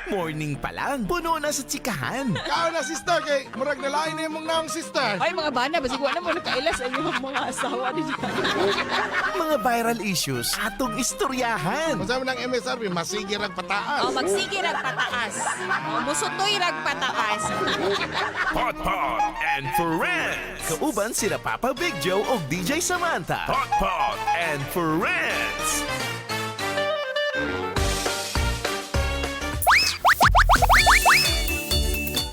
Morning pa lang, puno na sa tsikahan. Kao na sister kay murag nalain na mong naong sister. Ay, mga bana, basig wala mo nakailas ang iyong mga asawa ni Jan. Mga viral issues atong istoryahan. Masama ng MSRP, masigir ang pataas. Magsige rag pataas. Musutoy rag pataas. Pot Pot and Friends. Kauban sila Papa Big Joe o DJ Samantha. Pot Pot and Friends.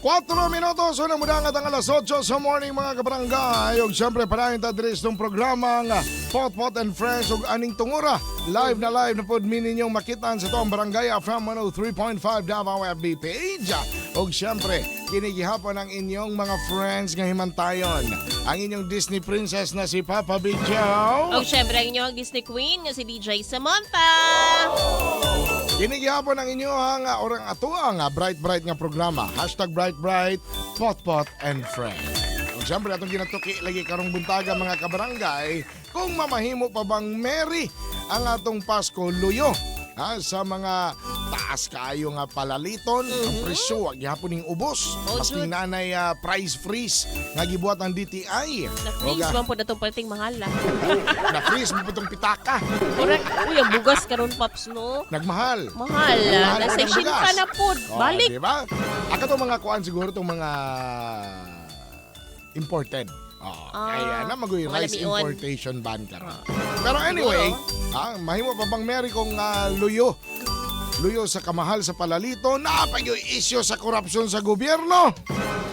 Kwatro minutos, unang mudangat ang alas 8 sa morning mga kabarangay. O siyempre parahin tadris ng programang Pot Pot and Friends ug aning tungura. Live na pod ninyong makitaan sa toong Barangay FM 103.5 Davao FB page. O siyempre, kinigihapon ang inyong mga friends nga himantayon. Ang inyong Disney princess na si Papa Big Joe. O syempre ang inyong Disney Queen nga si DJ Samantha. Kinigihapon ang inyong orang atuang bright nga programa. #BrightBright, Pot Pot and Friends. Kung siyempre atong ginatuki lagi karong buntaga mga kabarangay, kung mamahimo pa bang Merry ang atong Pasko luyo sa mga taas kaayo nga palaliton, ang presyo wag gyapon ning ubos. Masking nanay price freeze nga gibuhat ang DTI. Na-freeze man po na itong pating mahal lang. Na-freeze mo pa itong pitaka. Correct. Uy, ang bugas karon Paps, no? Nagmahal. Mahal. Nasa ng bugas. ka na po. Balik. Diba? Ako itong mga kuan siguro itong mga imported. Kaya na mag-rice malamion. importation ban ka. Pero anyway, mahimo pa bang Mary kung luyo? Luyo sa kamahal sa palalito, napag yung issue sa korupsyon sa gobyerno.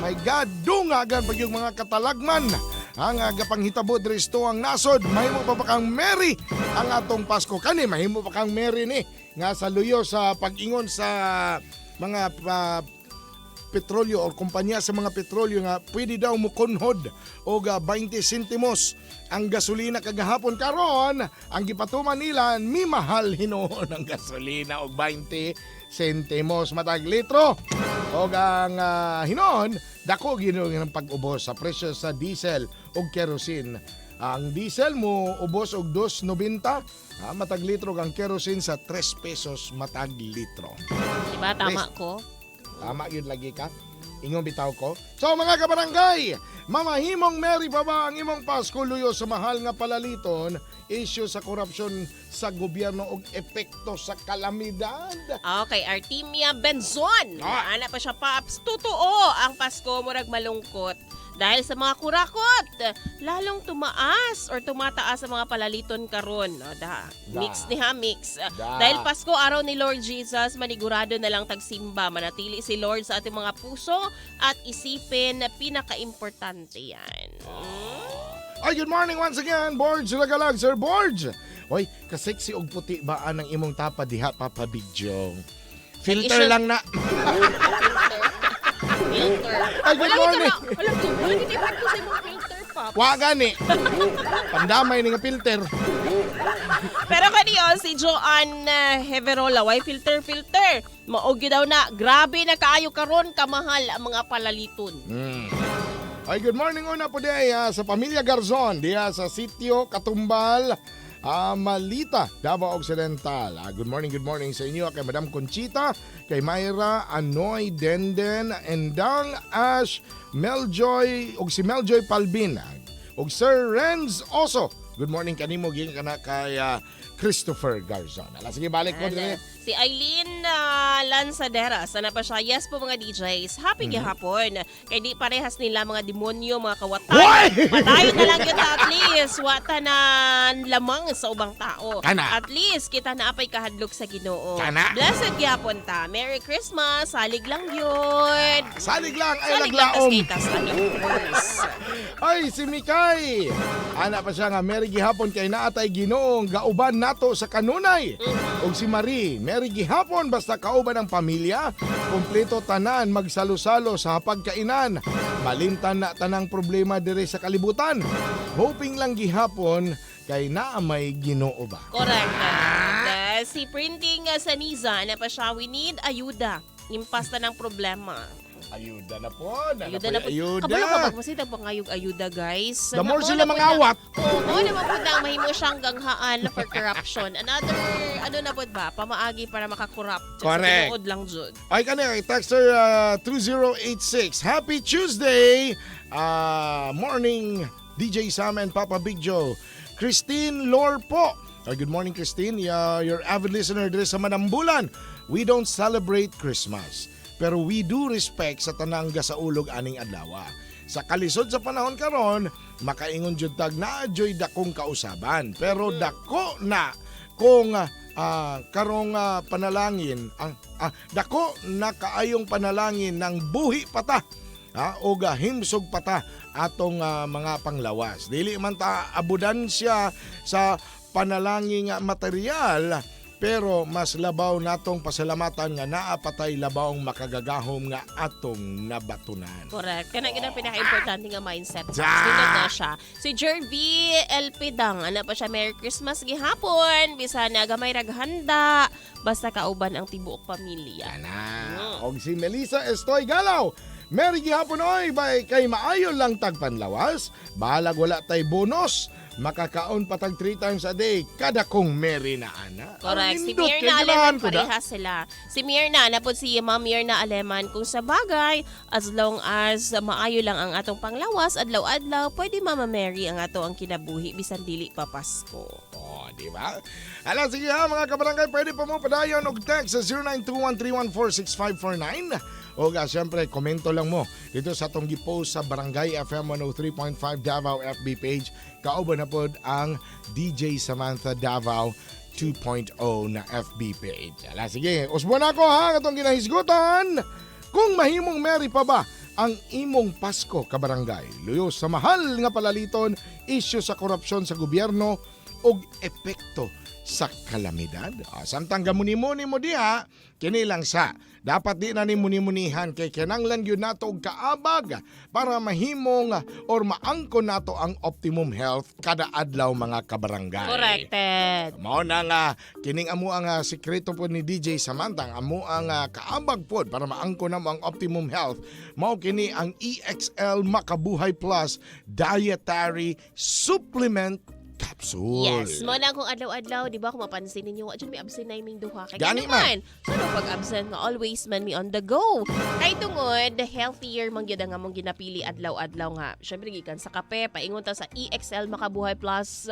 My God, dungagan pag yung mga katalagman. Ang agapanghitabo dristo ang nasod, mahimo pa kang Mary ang atong Pasko. Kani, mahimo pa kang Mary ni nga sa luyo sa pag-ingon sa mga petrolyo o kumpanya sa mga petrolyo nga pwede daw mo kunhod o 20 sentimos ang gasolina kagahapon karon ang gipatuman nila mi mahal hinoon ang gasolina og 20 sentimos matag litro o ang hinoon dako ginoon ang pag-ubos sa presyo sa diesel o kerosene. Ang diesel mo ubos og 2.90 matag litro ang kerosene sa 3 pesos matag litro. Diba tama ko? Tama yun lagi ka. Ingong bitaw ko. So mga kabarangay, mamahimong Merry pa ba ang imong Pasko luyo sa mahal nga palaliton, issue sa korupsyon sa gobyerno ug epekto sa kalamidad. Okay, Artemia Benzon. Ana pa siya Paps. Totoo ang Pasko murag malungkot. Dahil sa mga kurakot, lalong tumaas or tumataas ang mga palaliton karon. Mix ni ha, mix. Dahil Pasko, araw ni Lord Jesus, manigurado na lang tagsimba. Manatili si Lord sa ating mga puso at isipin na pinaka-importante yan. Ay, good morning once again, Borge Lagalag, Sir Borge. Oy, kaseksi og puti ba ang imong tapa diha, Papa Big Joe? Filter lang na. Filter. Ay, good morning. Walang tubig. Hindi ba ko sa imong filter, Paps? Wa gani. Pandamay ni nga filter. Pero kaniyo, si Joanne Heverola, why filter? Maugyo daw na, grabe na kaayo karon kamahal ang mga palaliton. Ay, good morning una po diya sa pamilya Garzon, diya sa sitio Katumbal, Malita, Davao Occidental. Good morning sa inyo kay Madam Conchita, kay Myra, Anoy, Denden, Endang, Ash, Meljoy, ug si Meljoy Palbin, ug Sir Renz Oso. Good morning kanimo ging kana kay Christopher Garzon. Sige, balik ko din. Si Eileen Lanzadera, sana pa siya. Yes po mga DJs. Happy gihapon. Kaya di parehas nila mga demonyo, mga kawatan. Patayin na lang kita at least. Wata na lamang sa ubang tao. Kana. At least kita na apay kahadlok sa Ginoo. Kana. Blessed gihapon ta. Merry Christmas. Salig lang yun. Salig lang ay Salig lang laglaom. tas anniverse. Ay, si Mikay. Ana pa siya nga, Merry gihapon kay naatay Ginoong gauban nato sa kanunay. Og si Marie, Merry gihapon basta kauban ang pamilya. Kompleto tanan magsalo-salo sa hapagkainan. Malimtan na tanang problema dire sa kalibutan. Hoping lang gihapon kay naamay Ginoo ba. Correct. Si Printing sa Niza na pa siya, we need ayuda. Impasta ng problema. Ayuda na po. Ayuda na po. Ayuda. Kabalo ka magmasitag pangayog ayuda, guys. The more Mo sila na po mangawat. Oo, naman po na mahimo siyang ganghaan for corruption. Another, na po ba? Pamaagi para makakorrupt. Correct. Tinuod lang jud. Ay kani, texter 2086. Happy Tuesday! Morning, DJ Sam and Papa Big Joe. Christine Lor po. Good morning, Christine. Your avid listener dito sa Manambulan. We don't celebrate Christmas, pero we do respect sa tanangga sa ulog aning adlaw. Sa kalisod sa panahon karon, makaingon jud tag na joy dakong kausaban. Pero dako na kung karong panalangin dako na kaayong panalangin ng buhi pata o himsog pata atong mga panglawas. Dili man ta abudan siya sa panalangin material, pero mas labaw natong pasalamatan nga naapatay labawng makagagahom nga atong nabatunan. Correct. Kana gina pinaka-importante nga mindset. Ja! Sunod na siya. Si Jervy Elpidang, ano pa siya, Merry Christmas gihapon. Bisa na gamay raghanda. Basta kauban ang tibuok pamilya. Ana. Og si Melissa Estoy Galaw. Merry gihapon oy, bay kay maayo lang tagpanlawas. Balag wala tay bonus. Makakaon patag 3 times a day kada kong Mary na ana. Correct. Ang Si lindot, Mirna kay Aleman, ganahan ko na. parehas sila. Si Mirna, napod si Ma'am Mirna Aleman, kung sa bagay, as long as maayo lang ang atong panglawas, adlaw-adlaw, pwede Mama Mary ang ato ang kinabuhi, bisan dili pa Pasko. Oh, di ba? Ala, sige ha, mga kabarangay, pwede pa mo padayon og text sa 0921-314-6549. O syempre, komento lang mo dito sa atong gipost sa Barangay FM 103.5 Davao FB page. Kauban na pod ang DJ Samantha Davao 2.0 na FB page. Ala, sige, usbon ako ha, atong ginahisgutan. Kung mahimong Mary pa ba ang imong Pasko kabarangay? Luyo sa mahal nga palaliton, isyu sa korupsyon sa gobyerno og epekto sa kalamidad. Samtang gamuni-muni mo diha, kini lang sa dapat di na ni muni-munihan kay kinanglan yun nato og kaabag para mahimong or maangkon nato ang optimum health kada adlaw mga kabarangay. Corrected. Mao na nga kining amo ang sekreto po ni DJ Samantha, amo ang kaabag pod para maangkon namo ang optimum health. Mao kini ang EXL Makabuhay Plus Dietary Supplement Capsule. Yes, mo na kung adlaw-adlaw, di ba kung mapansin ninyo, adyan may absent na yung duha. Kaya Gani naman, so pag-absent nga, always man me on the go. Kay tungod, healthier man gyud nga mong ginapili adlaw-adlaw nga. Syempre gikan sa kape, paingon ta sa EXL Makabuhay Plus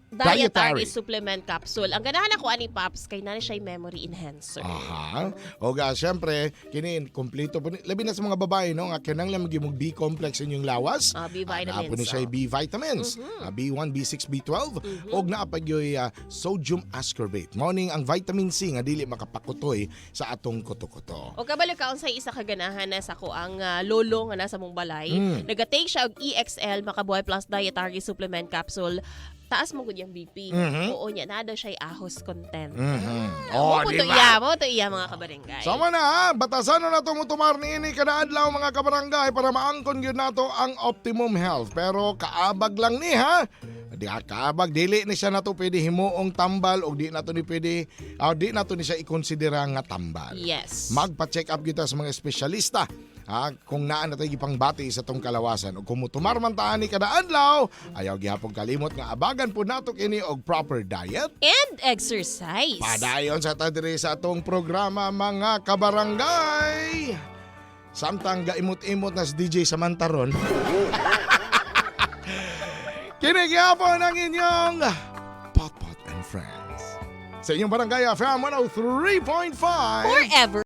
Dietary Supplement Capsule. Ang ganahan ako ani Pops, kay nani siya memory enhancer. Aha. O syempre, kini kompleto po. Labi na sa mga babae, no? Nga kinanglan magimog B-complex inyong lawas. B vitamins. Napo ni siya B vitamins. B1, B6, B12. O naapagyoy sodium ascorbate. Morning ang vitamin C nga dili makapakutoy sa atong kuto-kuto. O kabalo ka unsay isa ka ganahan na sa ko ang lolo nga nasa mong balay. Nagatake siya og EXL Makabuhay Plus Dietary Supplement Capsule. Taas mo gud yung BP. Oo niya, nada siya ahos content. Oh, Mo di to ba? iya mga kabarangay. Sama na ha, batasan na nato mutumar niini kada adlaw mga kabarangay para maangkon gyud nato ang optimum health. Pero kaabag lang ni ha. Di kaabag dili ni siya nato pwede himuong tambal o di nato ni pwede di nato ni siya ikonsidera nga tambal. Yes. Magpa-check up kita sa mga espesyalista. Kung naan natin ipangbati sa tong kalawasan o kung mutumar man taan ni kada adlaw, ayaw gihapon kalimot nga abagan po nato kini og proper diet. And exercise. Padayon sa tadiri sa atong programa mga kabarangay. Samtang gaimot-imot na si DJ Samantaron. Kinigyapon ang inyong Pot and Friends. Sa inyong barangay FM 103.5. Forever.